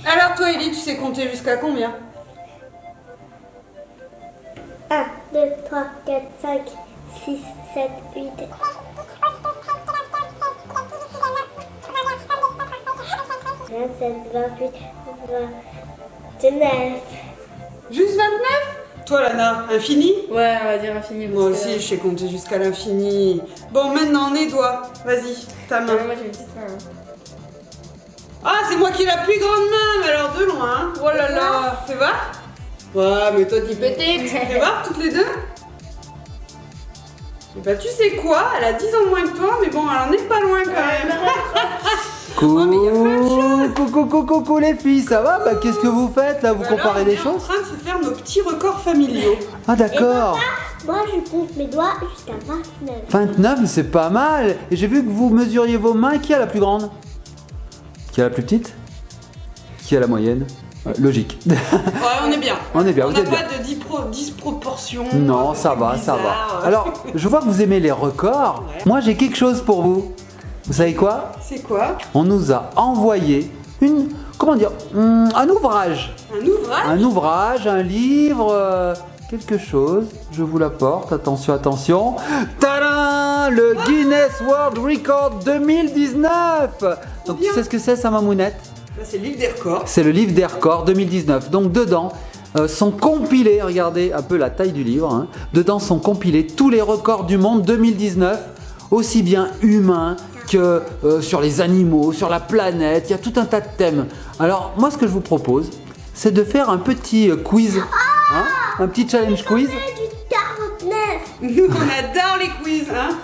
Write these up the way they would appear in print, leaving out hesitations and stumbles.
Alors toi, Ellie, tu sais compter jusqu'à combien? 1, 2, 3, 4, 5, 6, 7, 8. 27, 28, 29. Juste 29? Toi, Lana, infini? Ouais, on va dire infini. Moi aussi, je sais compter jusqu'à l'infini. Bon, maintenant, nettoie. Vas-y, ta main. Moi j'ai une petite main. Ah, c'est moi qui ai la plus grande main, mais alors de loin. Hein. Oh là là, fais voir. Ouais, mais toi, t'es petite. Fais voir, toutes les deux. Et bah, tu sais quoi? Elle a 10 ans de moins que toi, mais bon, elle en est pas loin quand même. Oh, mais y a plein de choses. Coucou les filles, ça va? Bah qu'est-ce que vous faites là? Vous comparez Alors, des on est en choses? train de se faire nos petits records familiaux. Ah d'accord. Moi, je compte mes doigts jusqu'à 29. 29, c'est pas mal. Et j'ai vu que vous mesuriez vos mains. Qui a la plus grande? Qui a la plus petite? Qui a la moyenne? Logique. Ouais, on est bien. On est bien, On vous n'a êtes pas bien. de disproportion. Non, ça va, ça va. bizarre. Alors, je vois que vous aimez les records. Ouais. Moi, j'ai quelque chose pour vous. Vous savez quoi? C'est quoi? On nous a envoyé un ouvrage. Un ouvrage? Un ouvrage, un livre, quelque chose. Je vous l'apporte. Attention, attention. Tadam! Le Guinness World Record 2019. Donc, tu sais ce que c'est, ça, Mamounette? Bah, c'est le livre des records. C'est le livre des records 2019. Donc, dedans sont compilés, regardez un peu la taille du livre, hein. Dedans sont compilés tous les records du monde 2019, aussi bien humains que sur les animaux, sur la planète. Il y a tout un tas de thèmes. Alors, moi, ce que je vous propose, c'est de faire un petit quiz, hein, un petit challenge quiz. Du 49. Nous, on adore les quiz, hein?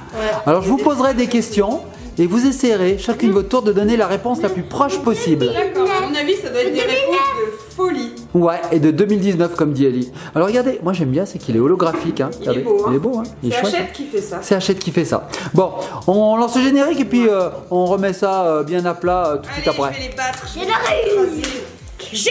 Alors, je vous poserai des questions et vous essayerez chacune votre tour de donner la réponse la plus proche possible. D'accord, à mon avis, ça doit être des réponses de folie. Ouais, et de 2019 comme dit Ellie. Alors regardez, moi j'aime bien, c'est qu'il est holographique. Hein. Il est beau, hein. Il est beau, hein. Il est C'est chouette, Hachette qui fait ça. C'est Hachette qui fait ça. Bon, on lance le générique et puis on remet ça bien à plat tout de suite Allez, après. je vais les battre. Je vais Générique. les écraser. Générique!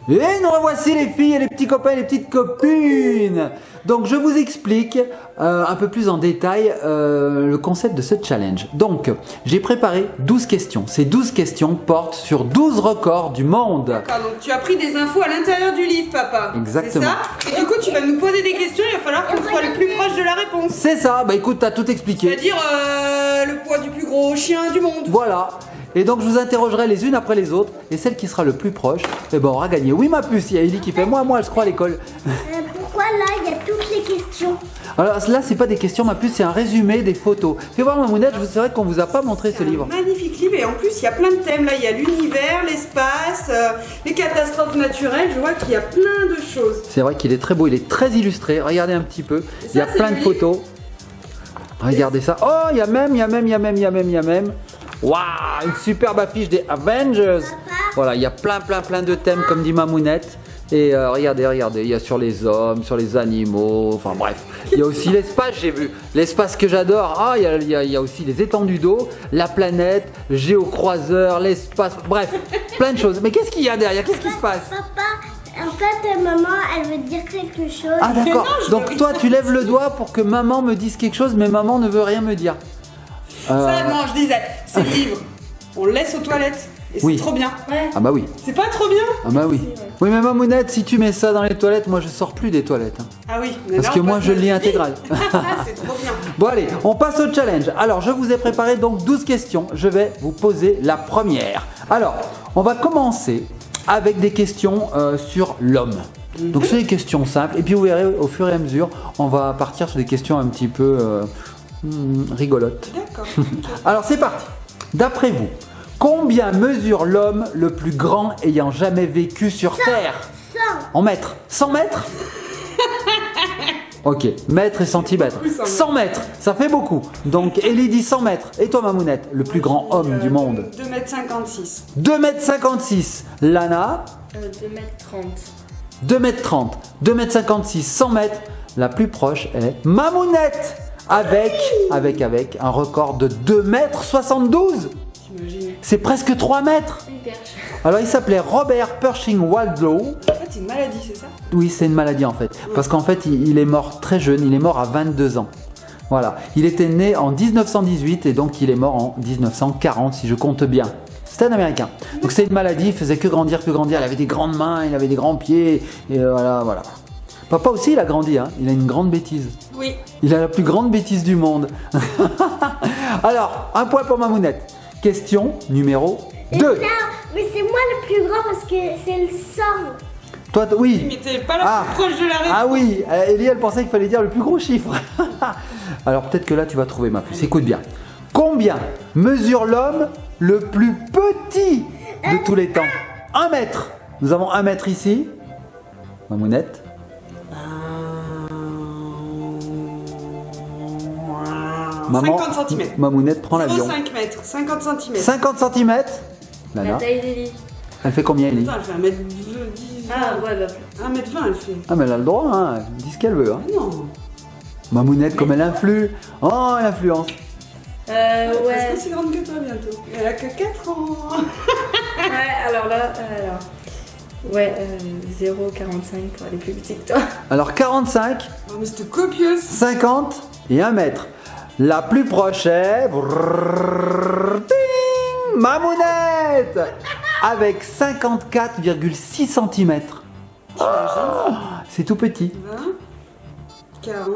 Et nous revoici les filles et les petits copains et les petites copines. Donc je vous explique un peu plus en détail le concept de ce challenge. Donc j'ai préparé 12 questions. Ces 12 questions portent sur 12 records du monde. D'accord, donc tu as pris des infos à l'intérieur du livre, papa. Exactement. C'est ça? Et du coup, tu vas nous poser des questions, il va falloir qu'on soit le plus proche de la réponse. C'est ça, bah écoute, t'as tout expliqué. C'est-à-dire le poids du plus gros chien du monde. Voilà. Et donc je vous interrogerai les unes après les autres. Et celle qui sera le plus proche, eh ben, aura gagné. Oui ma puce, il y a Ellie qui fait moi elle se croit à l'école. Pourquoi là, il y a toutes les questions? Alors là c'est pas des questions ma puce, c'est un résumé des photos. Fais voir Mamounette, c'est vrai qu'on vous a pas montré ce livre. Magnifique livre, et en plus il y a plein de thèmes. Là, il y a l'univers, l'espace, les catastrophes naturelles. Je vois qu'il y a plein de choses. C'est vrai qu'il est très beau, il est très illustré. Regardez un petit peu, il y a c'est plein le de photos. Regardez ça. Oh, il y a même. Waouh, une superbe affiche des Avengers. Voilà, il y a plein de thèmes comme dit Mamounette. Et regardez, il y a sur les hommes, sur les animaux, enfin bref. Il y a aussi l'espace, j'ai vu. L'espace que j'adore. Ah, il y a aussi les étendues d'eau, la planète, le géocroiseur, l'espace, bref, plein de choses. Mais qu'est-ce qu'il y a derrière? Qu'est-ce qui se passe? Papa, en fait, maman, elle veut dire quelque chose. Ah d'accord, Non, je donc veux toi rien. tu lèves le doigt pour que maman me dise quelque chose, mais maman ne veut rien me dire. Ça, non, je disais, c'est le livre. On le laisse aux toilettes. Et c'est Oui. trop bien. Ouais. Ah bah oui, C'est pas trop bien? ah bah oui. ouais. Oui mais Mamounette, si tu mets ça dans les toilettes, moi je sors plus des toilettes. Hein. Ah oui. Parce que moi je le lis intégral. C'est trop bien. Bon allez, on passe au challenge. Alors je vous ai préparé donc 12 questions. Je vais vous poser la première. Alors, on va commencer avec des questions sur l'homme. Donc c'est des questions simples. Et puis vous verrez, au fur et à mesure, on va partir sur des questions un petit peu rigolotes. D'accord. Alors c'est parti. D'après vous, combien mesure l'homme le plus grand ayant jamais vécu sur Terre? 100. En mètres? 100 mètres? Ok, mètres et centimètres. beaucoup, 100 mètres. 100 mètres, ça fait beaucoup. Donc Ellie dit 100 mètres. Et toi Mamounette, le plus grand homme du monde? 2,56 m. 2,56 m. Lana, 2,30 m. 2,30 m. 2,56 m, 100 mètres. La plus proche est Mamounette avec un record de 2,72 m. T'imagines? C'est presque 3 mètres. Une perche. Alors il s'appelait Robert Pershing Wadlow. En fait, c'est une maladie, c'est ça? Oui, c'est une maladie en fait. Parce qu'en fait, il est mort très jeune, il est mort à 22 ans. Voilà, il était né en 1918 et donc il est mort en 1940 si je compte bien. C'était un Américain. Donc c'est une maladie, il faisait que grandir, que grandir. Il avait des grandes mains, il avait des grands pieds. Et voilà, voilà. Papa aussi, il a grandi, hein. Il a une grande bêtise. Oui. Il a la plus grande bêtise du monde. Alors, un point pour Mamounette. Question numéro 2. Non, mais c'est moi le plus grand parce que c'est le sang. Toi, oui. Mais t'es pas la plus proche de la réponse. Ah oui, Ellie, elle pensait qu'il fallait dire le plus gros chiffre. Alors peut-être que là, tu vas trouver ma puce. Écoute bien. Combien mesure l'homme le plus petit de tous les temps? 1 mètre. Nous avons 1 mètre ici. Mamounette. Maman, 50 cm. Mamounette prend l'avion. 5 mètres, 50 cm. 50 cm. La Lana. taille d'Ellie. Elle fait combien, Ellie? Attends, elle fait 1m10. Ah, ouais, bah. 1m20, elle fait. Ah, mais elle a le droit, hein. Elle dit ce qu'elle veut. Hein. Ah non. Mamounette, comme elle influe. Oh, l'influence. Ouais. Elle est aussi grande que toi bientôt. Elle a que 4 ans. Ouais, alors là, ouais, 0,45 pour aller plus vite que toi. Alors 45, Oh, mais c'était copieuse. 50 et 1 mètre. La plus proche est... Brrrr, ding, Mamounette avec 54,6 cm. C'est tout petit. 20, 40.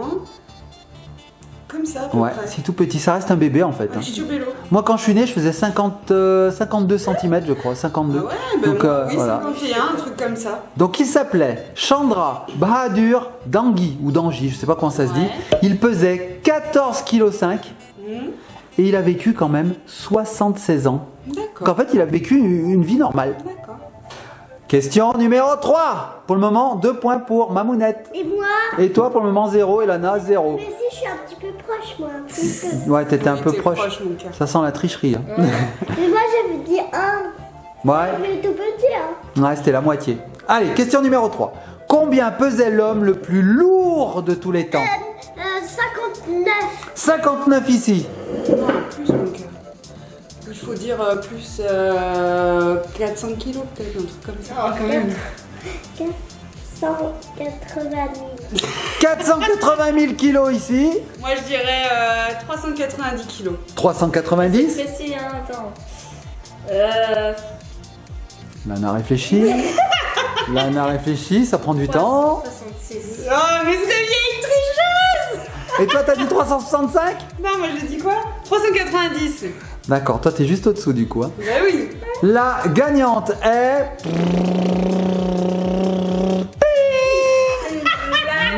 Comme ça, à peu Ouais, près. c'est tout petit. Ça reste un bébé en fait. Un hein. petit vélo. Moi quand je suis né, je faisais 52 cm je crois. 52. Ah ouais, bah Donc moi, oui, voilà. 51, un truc comme ça. Donc il s'appelait Chandra Bahadur Dangui ou Dangi, je sais pas comment ça se dit. Ouais. Il pesait 14,5 kg et il a vécu quand même 76 ans. Donc D'accord. en fait il a vécu une vie normale. D'accord. Question numéro 3. Pour le moment, 2 points pour Mamounette. Et moi, Et toi pour le moment 0 et Lana 0. mais si je suis un petit peu proche, moi. Un petit peu. Ouais, t'étais un Oui, peu t'es proche. mon cœur. Ça sent la tricherie. Hein. Mais moi, j'avais dit 1. Ouais, Mais tout petit, hein. ouais c'était la moitié. Allez, question numéro 3. Combien pesait l'homme le plus lourd de tous les temps? 59. 59 ici. Non, plus mon cœur. Il faut dire plus 400 kilos peut-être, un truc comme ça. Oh, quand même. 480 000. 480 000 kilos ici. Moi je dirais 390 kilos. 390. Précis, hein, attends. Lana réfléchit. Lana réfléchit, ça prend du temps. 366. Oh, mais c'est une vieille tricheuse. Et toi, t'as dit 365? Non, moi j'ai dit quoi 390. D'accord, toi, t'es juste au-dessous du coup. Hein. Bah oui. La gagnante est...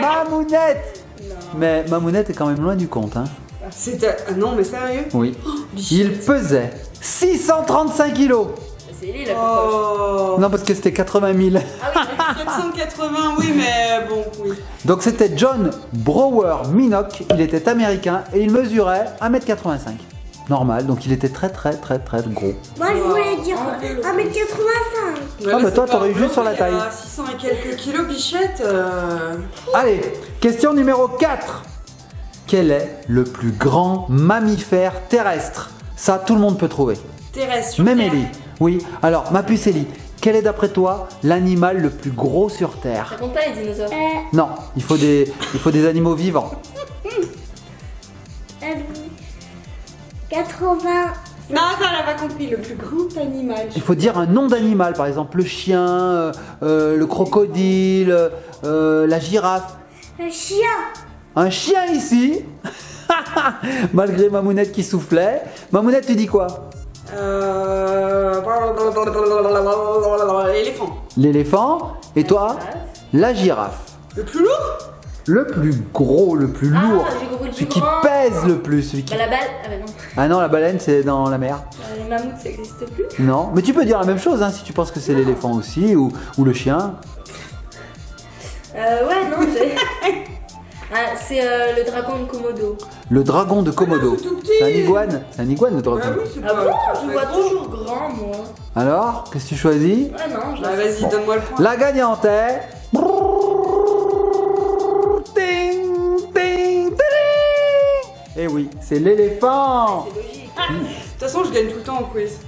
Mamounette. Mais Mamounette est quand même loin du compte. Hein. C'était. Ah non, mais sérieux. Oui. Il pesait 635 kilos. C'est Ellie la plus proche. Oh. Non, parce que c'était 80 000. Ah oui, 480, oui, mais bon, oui. Donc c'était John Brower Minock. Il était américain et il mesurait 1m85. Normal, donc il était très très très très gros. Moi, je voulais dire Ah, vélo. 1m85. Ouais, Ah, bah, c'est toi, pas t'aurais eu un juste sur la bloc, il y a taille. 600 et quelques kilos, bichette. Allez, question numéro 4. Quel est le plus grand mammifère terrestre? Ça, tout le monde peut trouver. Terrestre. sur Même Terre. Ellie. Oui, alors, ma puce Ellie, quel est d'après toi l'animal le plus gros sur Terre? ça compte pas les dinosaures. Non, il faut des animaux vivants. 80. Non, attends, elle a pas compris. Le plus grand animal. Il faut dire un nom d'animal, par exemple le chien, le crocodile, la girafe. Un chien. Un chien ici, malgré Mamounette qui soufflait. Mamounette, tu dis quoi? L'éléphant. L'éléphant. Et toi? La girafe. Le plus lourd? Le plus gros, le plus lourd. j'ai compris le Celui plus qui grand. pèse le plus. Celui qui... Bah, la balle. Ah bah non. Ah non, la baleine, c'est dans la mer. Les mammouths, ça n'existe plus. Non, mais tu peux dire la même chose hein, si tu penses que c'est l'éléphant aussi ou le chien. Ouais, non, j'ai. Ah, c'est le dragon de Komodo. Le dragon de Komodo. c'est tout petit. C'est un iguane. C'est un iguane le dragon. Bah oui, c'est Ah pas bon très, Je très vois gros. toujours grand, moi. Alors, qu'est-ce que tu choisis? Ouais, non, je Bah la vas-y, Bon. donne-moi le point. La gagnante est... Ting, ting, ting. Eh oui, c'est l'éléphant. C'est logique. De toute façon, je gagne tout le temps en quiz.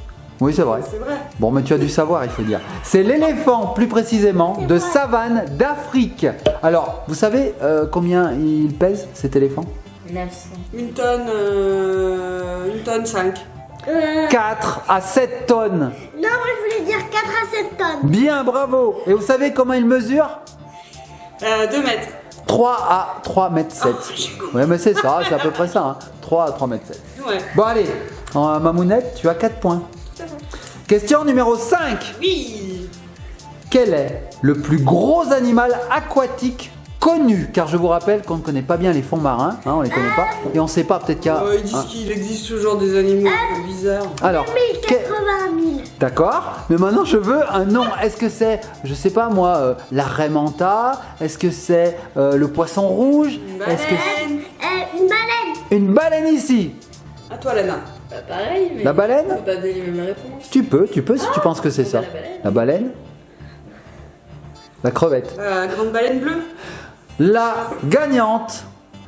Oui, c'est vrai. C'est vrai. Bon, mais tu as dû savoir, il faut dire. C'est l'éléphant, plus précisément, de savane d'Afrique. Alors, vous savez combien il pèse, cet éléphant? 900. Une tonne 5. 4 à 7 tonnes. Non, moi je voulais dire 4 à 7 tonnes. Bien, bravo. Et vous savez comment il mesure? 2 mètres. 3 à 3 mètres 7. Ouais, mais c'est ça, c'est à peu près ça. Hein. 3 à 3 mètres 7. Ouais. Bon, allez, Mamounette, tu as 4 points. Question numéro 5. Oui. Quel est le plus gros animal aquatique connu? Car je vous rappelle qu'on ne connaît pas bien les fonds marins, hein, on les connaît pas. Et on ne sait pas, peut-être qu'il y a... Ils disent qu'il existe toujours des animaux un peu bizarres. Alors, 1080 000. d'accord, mais maintenant je veux un nom. Est-ce que c'est, je sais pas moi, la raie manta? Est-ce que c'est le poisson rouge? Une baleine. Est-ce que Une baleine. une baleine ici? À toi, Lana. Bah, pareil, mais. La baleine? Faut pas donner les mêmes réponses. Tu peux si tu penses que c'est ça. la baleine. La baleine? La crevette. Grande baleine bleue. La gagnante.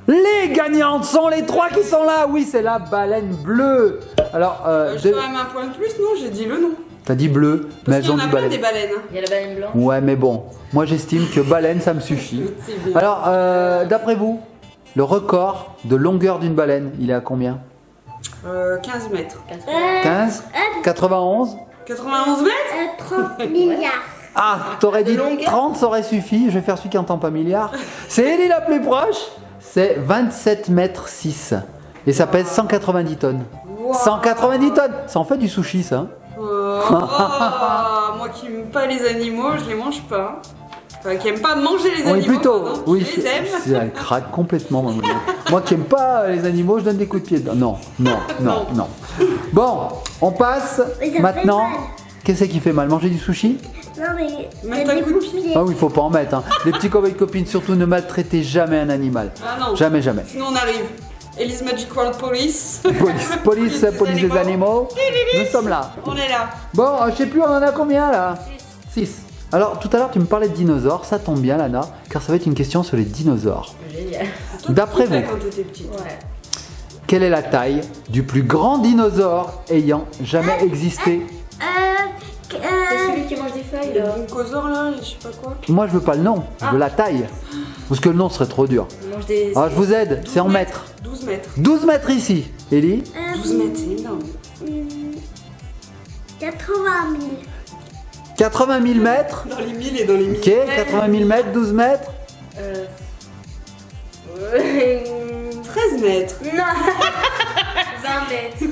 Les gagnantes sont les 3 qui sont là. Oui, c'est la baleine bleue. Alors, J'ai quand même un point de plus, non? J'ai dit le nom. t'as dit bleu, mais Parce elles ont qu'il y en dit a plein baleine. des baleines. Hein. Il y a la baleine blanche. Ouais, mais bon, moi j'estime que baleine, ça me suffit. C'est bien. Alors, d'après vous, le record de longueur d'une baleine, il est à combien? 15 mètres. 15? 91? 91 mètres? 30 milliards. Ah, t'aurais dit longueur? 30, ça aurait suffi. Je vais faire celui qui entend pas milliard. C'est Ellie la plus proche. C'est 27 mètres 6. Et ça pèse 190 tonnes. Wow. 190 tonnes. Ça en fait du sushi, ça. Hein. Moi qui n'aime pas les animaux, je les mange pas. Enfin, qui n'aime pas manger les Oui, animaux. plutôt. pardon, Oui, je les aime. elle craque complètement. Moi qui n'aime pas les animaux, je donne des coups de pied dedans. Non. Bon, on passe Mais ça fait maintenant. mal. Qu'est-ce qui fait mal? Manger du sushi? Non, mais. Mettre un coup de pied. Ah oui, il faut pas en mettre. Hein. Les petits copains et copines, surtout ne maltraitez jamais un animal. Ah non. Jamais. Sinon on arrive. Elise Magic World Police. Police des animaux. Nous sommes là. On est là. Bon, je sais plus, on en a combien là? 6. Alors, tout à l'heure, tu me parlais de dinosaures. Ça tombe bien, Lana, car ça va être une question sur les dinosaures. Génial. D'après Toi, vous, quand t'étais petite. Ouais. quelle est la taille du plus grand dinosaure ayant jamais existé? C'est celui qui mange des feuilles Le là. bronchosaure là, je sais pas quoi. Moi, je veux pas le nom, je veux la taille. Parce que le nom serait trop dur. Il mange des. Alors, je vous aide, c'est en mètres. 12 mètres. 12 mètres ici. Ellie? 12 mètres, c'est énorme. 80 000. 80 000 mètres. Dans les 1000 et dans les 1000. Ok, 80 000 mètres, 12 mètres. 13 mètres. Non 20 mètres.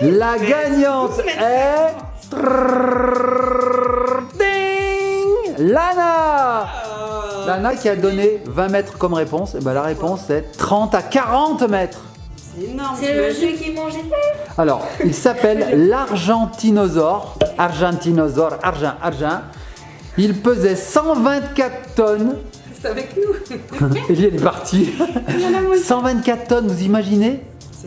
La gagnante est... Ding Lana. Lana qui a donné 20 mètres comme réponse. Et ben la réponse est 30 à 40 mètres. C'est énorme. C'est celui qui mange des feuilles. Alors, il s'appelle l'argentinosaure. Argentinosaure, argent. Il pesait 124 tonnes. C'est avec nous. Ellie, elle est partie. 124 tonnes, vous imaginez?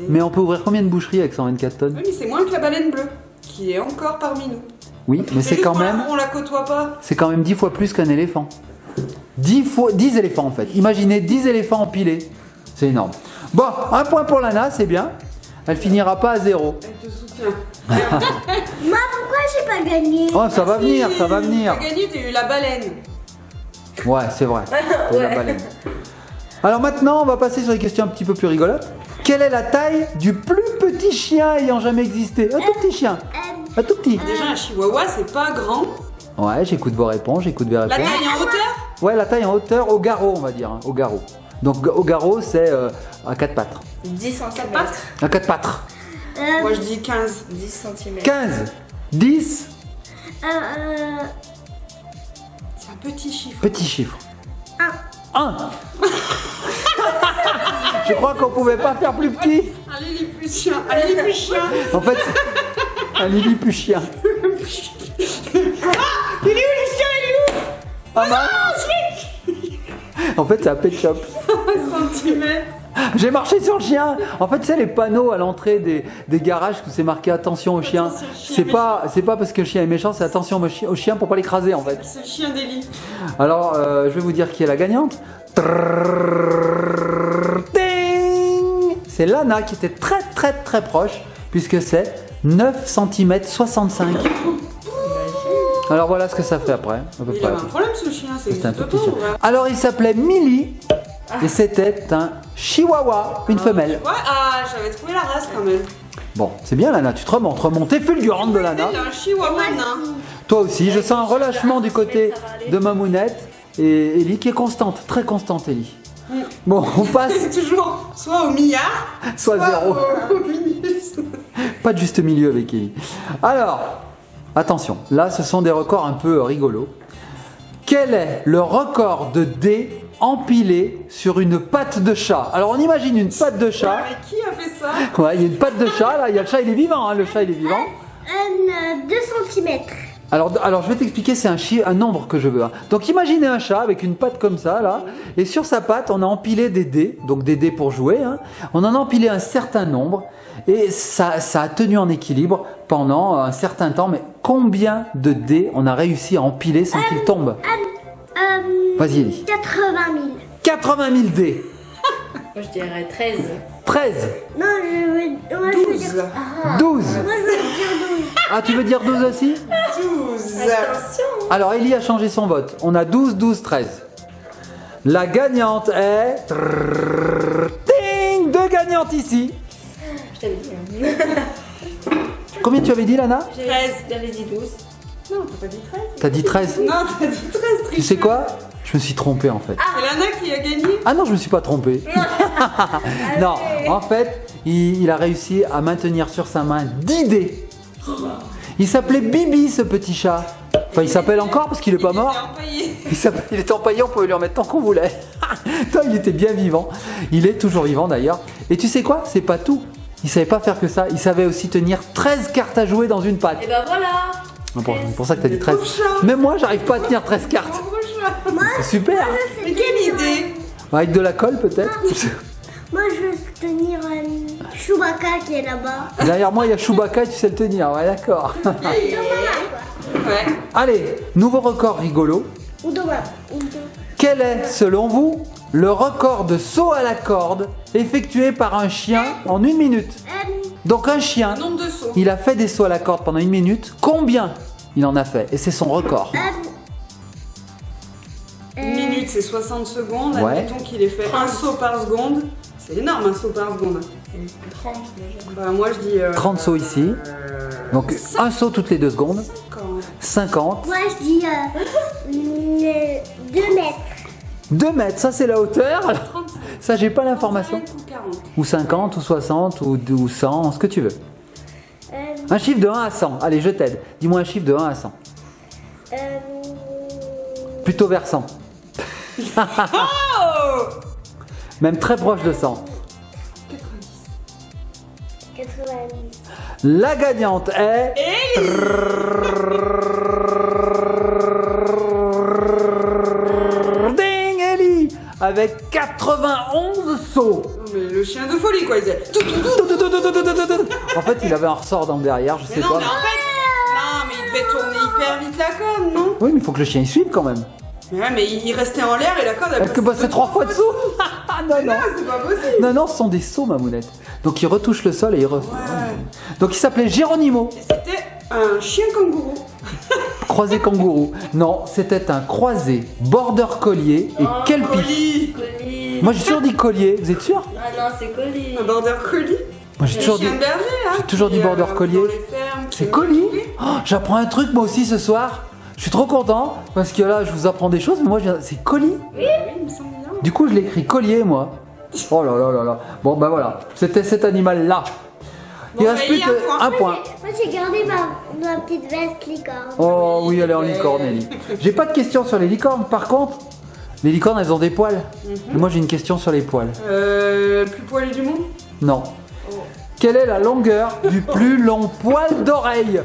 Mais on peut ouvrir combien de boucheries avec 124 tonnes? Oui, mais c'est moins que la baleine bleue, qui est encore parmi nous. Oui, mais c'est juste quand qu'on la- même... On la côtoie pas. C'est quand même 10 fois plus qu'un éléphant. 10 éléphants en fait. Imaginez 10 éléphants empilés. C'est énorme. Bon, un point pour Lana, c'est bien. Elle finira pas à 0. Elle te soutient. Moi, pourquoi j'ai pas gagné? Oh, ça va venir, ça va venir. T'as gagné, t'as eu la baleine. Ouais, c'est vrai. C'est la baleine. Alors maintenant, on va passer sur les questions un petit peu plus rigolotes. Quelle est la taille du plus petit chien ayant jamais existé? Un tout petit chien. Un tout petit. Déjà, un chihuahua, c'est pas grand. Ouais, j'écoute vos réponses, La taille en hauteur. Ouais, la taille en hauteur au garrot, on va dire. Hein, au garrot. Donc au garrot, c'est à 4 pattes. 10 cm. À 4 pattes. Moi, je dis 15. 10 cm. 15, 10, C'est un petit chiffre. petit chiffre. 1. Je crois qu'on pouvait pas faire plus petit. Un lilliputien. Un lilliputien. En fait, un lilliputien. Il est où le chien? Il est où? Ah mince. En fait, c'est un pet shop. 1 centimètre. J'ai marché sur le chien. En fait, tu sais, les panneaux à l'entrée des garages où c'est marqué attention au chien. Attention au chien C'est pas parce que le chien est méchant, c'est attention au chien pour pas l'écraser en fait. C'est le chien d'Eli. Alors, je vais vous dire qui est la gagnante. Ding. C'est Lana qui était très proche, puisque c'est 9 cm 65. Alors voilà ce que ça fait après, à peu Il près. avait un problème ce chien, c'est C'est un existe tout pas. petit chien. Alors il s'appelait Millie. Et c'était un chihuahua, une femelle. Ouais, ah, j'avais trouvé la race quand même. Bon, c'est bien Lana, tu te remontes. T'es fulgurante de Lana. Il y a un chihuahua nain. Toi aussi, je sens un relâchement du côté de Mamounette et Ellie qui est constante, très constante Ellie. Bon, on passe. C'est toujours soit au milliard, Soit zéro. au milieu. Pas de juste milieu avec Ellie. Alors, attention, là ce sont des records un peu rigolos. Quel est le record de dés empilés sur une patte de chat? Alors on imagine une patte de chat. Mais qui a fait ça? Ouais, il y a une patte de chat, là, il y a le chat, il est vivant, hein, le chat il est vivant. 2 cm. Alors je vais t'expliquer, c'est un nombre que je veux. Hein. Donc imaginez un chat avec une patte comme ça, là, et sur sa patte, on a empilé des dés, donc des dés pour jouer. Hein. On en a empilé un certain nombre, et ça a tenu en équilibre pendant un certain temps. Mais combien de dés on a réussi à empiler sans qu'ils tombent? Vas-y, Ellie. 80 000. 80 000 dés. Moi, je dirais 13. 13. Non, moi, je veux dire... 12. Moi, je veux dire 12. Ah, tu veux dire 12 aussi? 12. Attention. Alors, Ellie a changé son vote. On a 12, 12, 13. La gagnante est... Ding! 2 gagnantes ici. Je t'avais dit. Hein. Combien tu avais dit, Lana? 13. J'avais dit 12. Non, t'as pas dit 13. T'as dit 13. Non, t'as dit 13, Tu sais quoi? Je me suis trompé en fait. C'est Lana qui a gagné. Ah non, je me suis pas trompé. Non, en fait, il a réussi à maintenir sur sa main 10 dés. Il s'appelait Bibi, ce petit chat. Enfin, il s'appelle encore parce qu'il est pas mort. Il est empaillé, on pouvait lui en mettre tant qu'on voulait. Toi, il était bien vivant. Il est toujours vivant d'ailleurs. Et tu sais quoi? C'est pas tout. Il savait pas faire que ça. Il savait aussi tenir 13 cartes à jouer dans une patte. Et ben voilà. C'est pour ça que t'as dit 13. Même moi, j'arrive pas à tenir 13 cartes. C'est super. Mais quelle idée! Avec de la colle peut-être. Moi, je veux tenir Chewbacca qui est là-bas. Derrière moi, il y a Chewbacca, tu sais le tenir. Ouais, d'accord. Ouais. Allez, nouveau record rigolo. Ou demain. Quel est, selon vous, le record de saut à la corde effectué par un chien en 1 minute? Donc un chien, Nombre de sauts. il a fait des sauts à la corde pendant 1 minute. Combien il en a fait? Et c'est son record. Une minute, c'est 60 secondes. Ouais. Admettons qu'il ait fait un saut par seconde. C'est énorme, un saut par seconde. 30. Bah, moi, je dis... 30 sauts ici. Donc un saut toutes les 2 secondes. 50. Moi, je dis 2 mètres. 2 mètres, ça c'est la hauteur. Alors, 35. ça, j'ai pas l'information. 35 ou 40. Ou 50, ou 60, ou 100, ce que tu veux. Un chiffre de 1 à 100. Allez, je t'aide. Dis-moi un chiffre de 1 à 100. Plutôt vers 100. Oh! Même très proche de 100. 90. La gagnante est... Ding, Ellie, avec 91 sauts. Non, mais le chien de folie, quoi. Il disait... En fait, il avait un ressort dans le derrière, je sais Mais non, pas. mais en fait... Non, mais il devait tourner hyper vite la corde, non? Oui, mais il faut que le chien y suive quand même. Mais ouais, mais il restait en l'air et la corde... Est-ce que bah, c'est 3 fois de saut? Non, non. Ah, c'est pas possible. Non, non, ce sont des sauts, Mamounette. Donc il retouche le sol et il refait. Donc il s'appelait Geronimo, Et c'était un chien kangourou. croisé kangourou. Non, c'était un croisé border collier et kelpie. Collie. Colis. Moi j'ai toujours dit collier, vous êtes sûr? Ah non, c'est colis. Un border collie. Moi j'ai Un toujours dit. chien de berger, hein. j'ai toujours qui, dit border collier. dans les fermes, qui C'est est collier. retrouvé. Oh, j'apprends un truc moi aussi ce soir. Je suis trop content parce que là je vous apprends des choses, mais moi c'est colis. Oui, il me semble bien. Du coup je l'écris collier moi. Oh là là là là. Bon bah voilà, c'était cet animal là. Il Bon, reste bah, plus il y a un que point. un point. Moi, j'ai gardé ma petite veste licorne. Oh oui, elle est en licorne, Ellie. J'ai pas de questions sur les licornes. Par contre, les licornes, elles ont des poils. Et moi, j'ai une question sur les poils. Plus poilu du monde. Non. Quelle est la longueur du plus long poil d'oreille?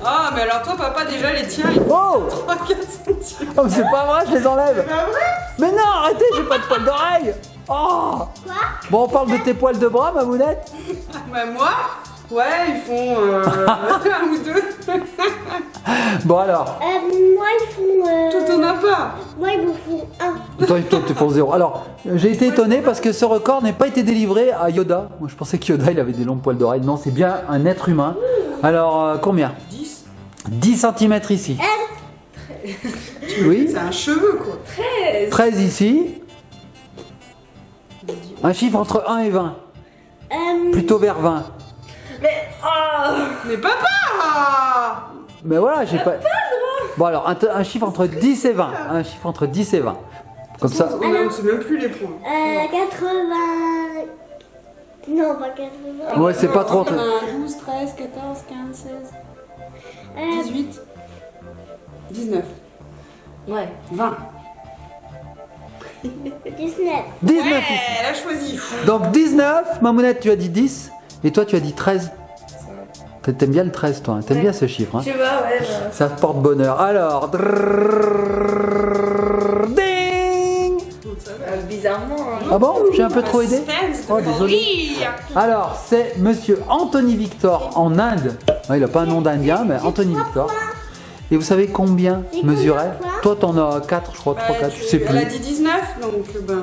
Ah, mais alors toi, papa, déjà, les tiens, ils font Oh 3-4 cm. Oh, mais c'est pas vrai, je les enlève. C'est pas vrai? Mais non, arrêtez, j'ai pas de poils d'oreille. Oh Bon, on parle de tes poils de bras, Mamounette. Bah, moi, ouais, ils font un ou deux. Bon alors, Moi, ils font. Toi, t'en as pas. Moi, ils me font 1. toi, tu fais 0. Alors, j'ai été étonné parce que ce record n'a pas été délivré à Yoda. Moi, je pensais que Yoda, il avait des longs poils d'oreille. Non, c'est bien un être humain. Alors, combien? 10. 10 cm ici. Oui. C'est un cheveu, quoi. 13. 13 ici. Un chiffre entre 1 et 20. Plutôt vers 20. Mais oh Mais papa! Mais voilà, j'ai pas. Bon alors, un chiffre entre 10 et 20. Un chiffre entre 10 et 20. Comme ça. On ne sait même plus les points. 80. Non, pas 80. Ouais, c'est pas trop. 12, 13, 14, 15, 16, 18, 19, Ouais. 20. 19. 19. Ouais, elle a choisi. Donc 19, Mamounette, tu as dit 10. Et toi, tu as dit 13. T'aimes bien le 13, toi. Hein. T'aimes Ouais. bien ce chiffre. Hein. Je sais pas, ouais. Ça te porte bonheur. Alors. Ding. Bizarrement. Hein. Ah bon? J'ai un peu trop aidé? Suspense de Oh, désolé. folie. Alors, c'est monsieur Anthony Victor en Inde. Ouais, il n'a pas un nom d'Indien, mais Anthony Victor. Et vous savez combien mesurait? Toi, t'en as 4, je crois, 3, 4, je sais Elle a plus. dit 19, donc 19.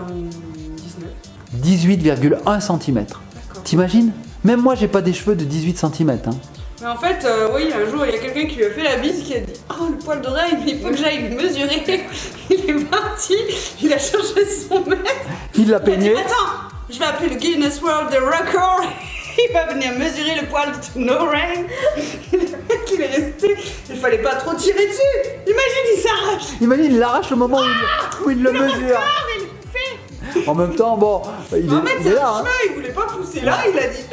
18,1 cm. T'imagines? Même moi, j'ai pas des cheveux de 18 cm. Hein. Mais en fait, oui, un jour, il y a quelqu'un qui lui a fait la bise qui a dit « Oh, le poil d'oreille, il faut que j'aille le mesurer. » Il est parti, il a cherché son mètre. Il l'a Il a dit peigné. « Attends, je vais appeler le Guinness World Record. » Il va venir mesurer le poil de ton oreille. Le mec, il est resté. Il fallait pas trop tirer dessus. Imagine, il s'arrache. Imagine, il l'arrache au moment où il le mesure. Ah, mais il fait. En même temps, bon, il En fait, est c'est là. un Hein. chemin, il voulait pas pousser là. Il a dit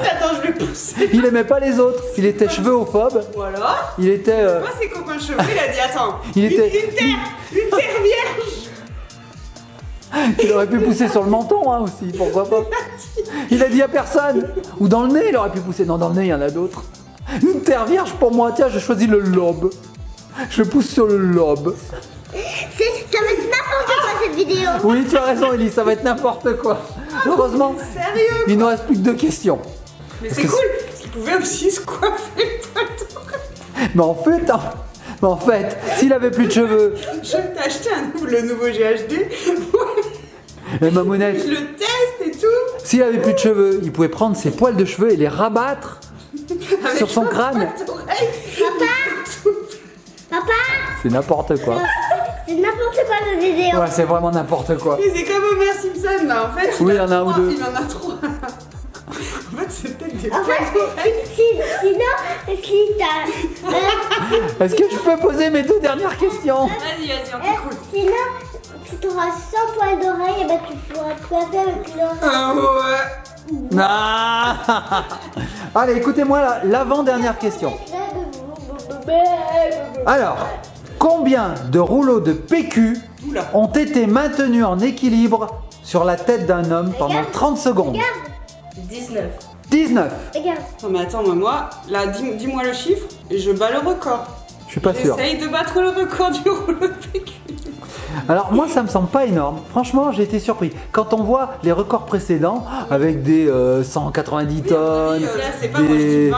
Attends, je vais pousser. Il aimait pas les autres. Il était cheveux-ophobe. Voilà. Il était. Moi, ses copains cheveux, il a dit Attends, Il était- une terre vierge. Il aurait pu pousser sur le menton hein, aussi, pourquoi pas. Il a dit à personne. Ou dans le nez, il aurait pu pousser. Non, dans le nez, il y en a d'autres. Une terre vierge pour moi, tiens, je choisis le lobe. Je pousse sur le lobe. Ça va être n'importe quoi cette vidéo. Oui, tu as raison, Ellie, ça va être n'importe quoi. Heureusement, Sérieux. il nous reste plus que 2 questions. Mais c'est cool, parce qu'il pouvait aussi se coiffer le poil d'oreille. Mais en fait, s'il avait plus de cheveux, Je t'ai acheté le nouveau GHD. et Mamounette, Je le teste et tout. s'il avait plus de cheveux, il pouvait prendre ses poils de cheveux et les rabattre Avec sur son un crâne. poil d'oreille. Papa, C'est n'importe quoi. c'est n'importe quoi cette vidéo. Ouais, c'est vraiment n'importe quoi. Mais c'est comme Homer Simpson, mais en fait, Oui, il y en a un ou deux. Il en a 3. En fait, c'est peut-être des En poils fait, d'oreille. sinon, si t'as. Est-ce que je peux poser mes 2 dernières questions? Vas-y, on t'écoute. Sinon, si t'auras 100 poils d'oreille, eh ben, tu pourras te coiffer avec l'oreille. Ah ouais. Ah. Allez, écoutez-moi l'avant-dernière question. Alors, combien de rouleaux de PQ Oula. ont été maintenus en équilibre sur la tête d'un homme pendant 30 secondes? 19. 19. Regarde. Non, mais attends, moi, là, dis-moi le chiffre et je bats le record. Je suis pas sûr. J'essaye de battre le record du rouleau de PQ. Alors moi ça me semble pas énorme. Franchement j'ai été surpris. Quand on voit les records précédents avec des 190 tonnes. Là, c'est pas moi, je dis 20.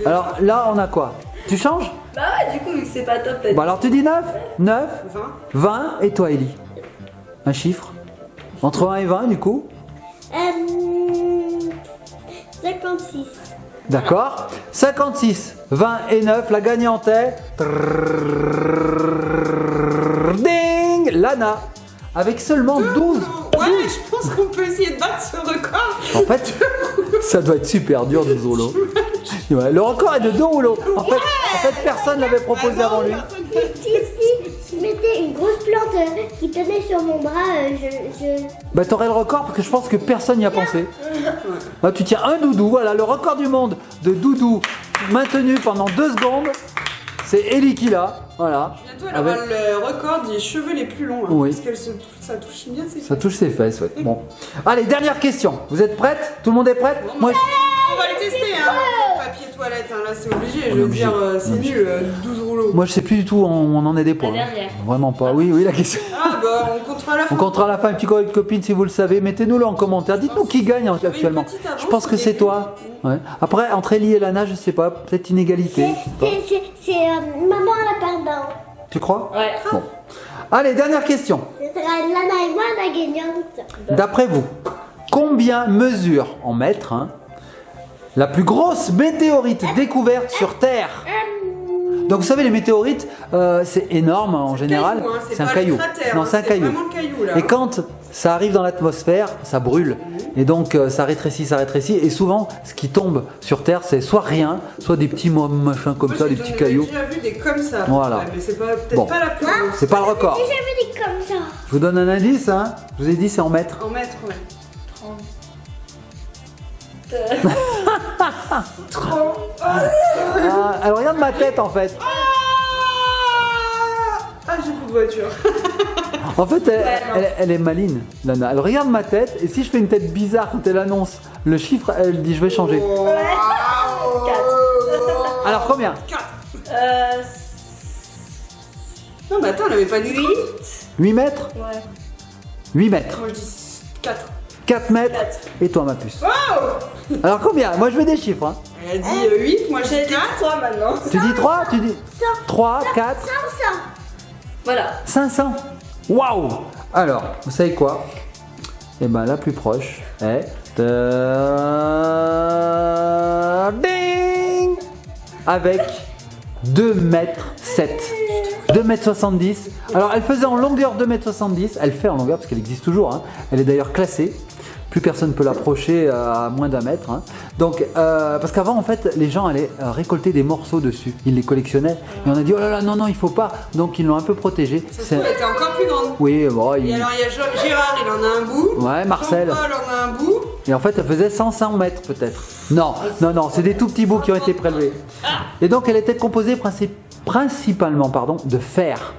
Alors là on a quoi? Tu changes? Bah ouais, du coup, vu que c'est pas top, t'as Bon alors tu dis 9? 9? 20. 20 et toi Ellie? Un chiffre? Entre 1 et 20 du coup? 56. D'accord. 56, 20 et 9, la gagnante est... Ding! Lana. Avec seulement 12. Ouais, je pense qu'on peut essayer de battre ce record. En fait, ça doit être super dur 12 rouleaux. Ouais, le record est de 2 rouleaux. En fait personne l'avait proposé avant lui. Si je mettais une grosse plante qui tenait sur mon bras, Bah t'aurais le record parce que je pense que personne n'y a pensé. Bah, tu tiens un doudou, voilà, le record du monde de doudou maintenu pendant 2 secondes, c'est Ellie qui l'a. Voilà. Bientôt, elle aura le record des cheveux les plus longs. Hein, Oui. Parce qu'elle ça touche bien ses Ça touche ses fesses, ouais. Bon. Allez, dernière question. Vous êtes prêtes? Tout le monde est prêt? Moi, On va le tester, hein. Papier toilette, hein, là c'est obligé. Je est veux obligé. dire, c'est nul, 12 rouleaux. moi je sais plus du tout où on en est des points. La dernière. Vraiment pas. Oui, la question. Ah bah, on comptera à la fin. On comptera à la fin un petit code de copine si vous le savez. Mettez-nous-le en commentaire. Dites-nous qui gagne actuellement. une petite avance Je pense que au c'est début. toi. Ouais. Après, entre Ellie et Lana, je sais pas. Peut-être inégalité. c'est maman la perdante. Tu crois? Ouais. Bon. Allez, dernière question. Ce sera Lana et moi la gagnante. D'après vous, combien mesure en mètres la plus grosse météorite découverte sur Terre? Donc vous savez, les météorites, c'est énorme en général. Caillou, hein, c'est un pas caillou. le cratère, Non, hein, c'est un caillou. Vraiment le caillou là. Et quand ça arrive dans l'atmosphère, ça brûle. Et donc ça rétrécit. Et souvent, ce qui tombe sur Terre, c'est soit rien, soit des petits machins comme ça, des petits cailloux. J'ai déjà vu des comme ça. Voilà. Ouais, mais c'est peut-être Bon. pas la plus grosse. C'est pas le record. J'ai jamais dit comme ça. Je vous donne un indice, hein. Je vous ai dit, c'est en mètres. En mètres, ouais. 30. Elle regarde ma tête en fait. Ah, j'ai plus de voiture. En fait, elle est maligne, Lana. Elle regarde ma tête et si je fais une tête bizarre quand elle annonce le chiffre, elle dit je vais changer. Alors combien? 4. Non, mais attends, on avait pas dit 8. 8 mètres? Ouais. 8 mètres. Moi je dis 4. 4 mètres. 4. Et toi, ma puce? Wow. Alors combien? Moi je veux des chiffres. Hein. Elle a dit 8, moi j'ai J'ai dit dit 4. 3 maintenant. Tu dis 3? Tu dis 3, 4, 500. Voilà. 500. Waouh! Alors, vous savez quoi? Eh ben, la plus proche est. Ding! Avec 2 mètres 7. 2 mètres 70. Alors, elle faisait en longueur 2 mètres 70. Elle fait en longueur parce qu'elle existe toujours. Hein. Elle est d'ailleurs classée. Plus personne ne peut l'approcher à moins d'1 mètre. Hein. Donc, parce qu'avant, en fait, les gens allaient récolter des morceaux dessus. Ils les collectionnaient. Et on a dit, oh là là, non, non, il faut pas. Donc, ils l'ont un peu protégée. Ça se trouve, elle était encore plus grande. Oui, bon, Et alors, il y a Gérard, il en a un bout. Ouais, Marcel. Jean-Paul en a un bout. Et en fait, elle faisait 100 mètres peut-être. Non, non, non, c'est des tout petits bouts qui ont été prélevés. Et donc, elle était composée principalement de fer.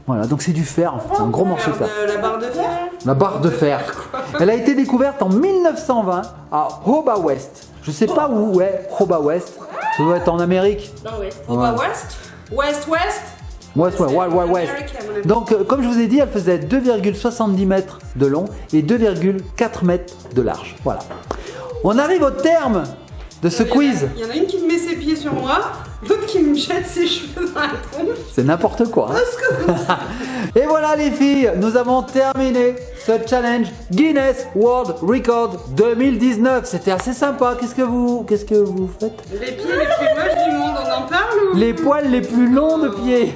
Voilà, donc c'est du fer, en fait, c'est un gros morceau de fer. La barre de fer. La barre de fer. Elle a été découverte en 1920 à Hoba West. Je sais pas où est Hoba West. Ça doit être en Amérique. Dans l'ouest. On va West. West. West. Donc, comme je vous ai dit, elle faisait 2,70 mètres de long et 2,4 mètres de large. Voilà. On arrive au terme de ce quiz. Il y en a une qui me met ses pieds sur moi, l'autre qui me jette ses cheveux dans la tronche. C'est n'importe quoi. Hein. Et voilà les filles, nous avons terminé ce challenge Guinness World Record 2019. C'était assez sympa. Qu'est-ce que vous faites? Les pieds les plus moches du monde, on en parle ou? Les poils les plus longs de pied.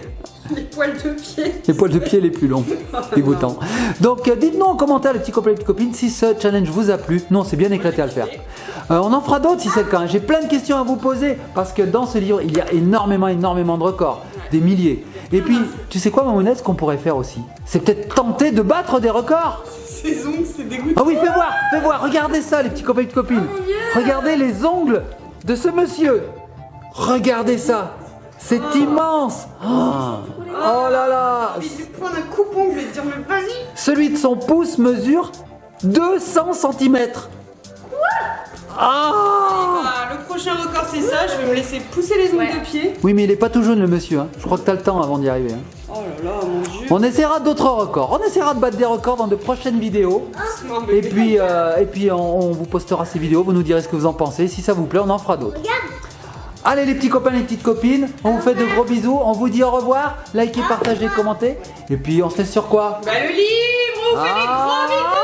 Les poils de pied. Les poils de pied les plus longs. Dégoûtant. Donc dites-nous en commentaire les petits copains et les petites copines si ce challenge vous a plu. Nous on s'est bien éclaté à le faire. On en fera d'autres si c'est le cas. J'ai plein de questions à vous poser parce que dans ce livre il y a énormément de records. Des milliers. Et puis tu sais quoi Mamounette, ce qu'on pourrait faire aussi, c'est peut-être tenter de battre des records. Ces ongles, c'est dégoûtant. Ah oui, fais voir, regardez ça les petits copains et les petites copines. Regardez les ongles de ce monsieur. Regardez ça. C'est immense. Oh là là. Je vais prendre un coupon, je vais te dire mais vas-y. Celui de son pouce mesure 200 cm. Ah. Le prochain record c'est ça, je vais me laisser pousser les ongles de pied. Oui, mais il est pas tout jaune le monsieur. Hein. Je crois que tu as le temps avant d'y arriver. Hein. Oh là là, mon dieu. On essaiera d'autres records. On essaiera de battre des records dans de prochaines vidéos. Doucement, Et bébé. puis on vous postera ces vidéos. Vous nous direz ce que vous en pensez. Si ça vous plaît, on en fera d'autres. Allez les petits copains, les petites copines, on vous fait de gros bisous, on vous dit au revoir, likez, partagez, commentez, et puis on se laisse sur quoi? Bah le livre, on fait des gros bisous.